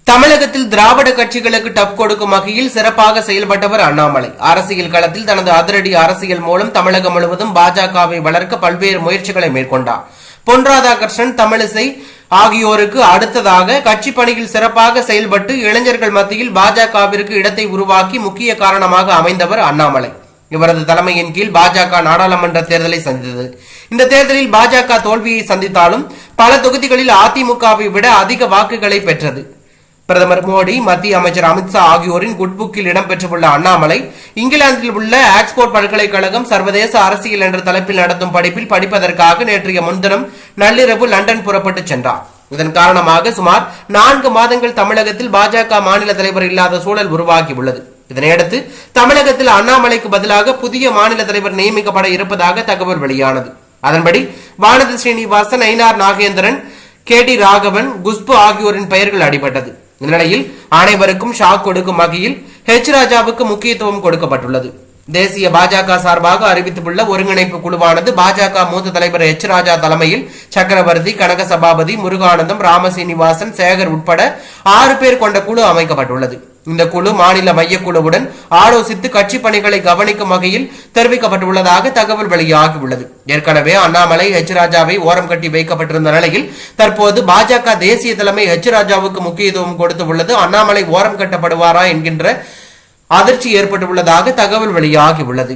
தமிழகத்தில் திராவிட கட்சிகளுக்கு டப் கொடுக்கும் வகையில் சிறப்பாக செயல்பட்டவர் அண்ணாமலை. அரசியல் களத்தில் தனது அதிரடி அரசியல் மூலம் தமிழகம் முழுவதும் பாஜகவை வளர்க்க பல்வேறு முயற்சிகளை மேற்கொண்டார். பொன் ராதாகிருஷ்ணன், தமிழிசை ஆகியோருக்கு அடுத்ததாக கட்சி பணியில் சிறப்பாக செயல்பட்டு இளைஞர்கள் மத்தியில் பாஜகவிற்கு இடத்தை உருவாக்கி முக்கிய காரணமாக அமைந்தவர் அண்ணாமலை. இவரது தலைமையின் கீழ் பாஜக நாடாளுமன்ற தேர்தலை சந்தித்தது. இந்த தேர்தலில் பாஜக தோல்வியை சந்தித்தாலும் பல தொகுதிகளில் அதிமுகவை விட அதிக வாக்குகளை பெற்றது. பிரதமர் மோடி, மத்திய அமைச்சர் அமித்ஷா ஆகியோரின் குட்புக்கில் இடம்பெற்றுள்ள அண்ணாமலை இங்கிலாந்தில் உள்ள ஆக்ஸ்போர்ட் பல்கலைக்கழகம் சர்வதேச அரசியல் என்ற தலைப்பில் நடத்தும் படிப்பில் படிப்பதற்காக நேற்றைய முன்தினம் நள்ளிரவு லண்டன் புறப்பட்டு சென்றார். இதன் காரணமாக சுமார் 4 மாதங்கள் தமிழகத்தில் பாஜக மாநில தலைவர் இல்லாத சூழல் உருவாகியுள்ளது. இதனையடுத்து தமிழகத்தில் அண்ணாமலைக்கு பதிலாக புதிய மாநில தலைவர் நியமிக்கப்பட இருப்பதாக தகவல் வெளியானது. அதன்படி வானதி ஸ்ரீனிவாசன், ஐநார் நாகேந்திரன், KD ராகவன், குஷ்பு ஆகியோரின் பெயர்கள் அடிபட்டது. இந்நிலையில் அனைவருக்கும் ஷாக் கொடுக்கும் வகையில் ராஜாவுக்கு முக்கியத்துவம் கொடுக்கப்பட்டுள்ளது. தேசிய பாஜக சார்பாக அறிவித்துள்ள ஒருங்கிணைப்பு குழுவானது பாஜக மூத்த தலைவர் ராஜா தலைமையில் சக்கரவர்த்தி, கனக சபாபதி, முருகானந்தம், ராமசீனிவாசன், சேகர் உட்பட 6 பேர் கொண்ட குழு அமைக்கப்பட்டுள்ளது. இந்த குழு மாநில மையக்குழுவுடன் ஆலோசித்து கட்சி பணிகளை கவனிக்கும் வகையில் தெரிவிக்கப்பட்டுள்ளதாக தகவல் வெளியாகியுள்ளது. ஏற்கனவே அண்ணாமலை ராஜாவை ஓரம் கட்டி வைக்கப்பட்டிருந்த நிலையில் தற்போது பாஜக தேசிய தலைமை ராஜாவுக்கு முக்கியத்துவம் கொடுத்து உள்ளது. அண்ணாமலை ஓரம் கட்டப்படுவாரா என்கின்ற அதிர்ச்சி ஏற்பட்டுள்ளதாக தகவல் வெளியாகியுள்ளது.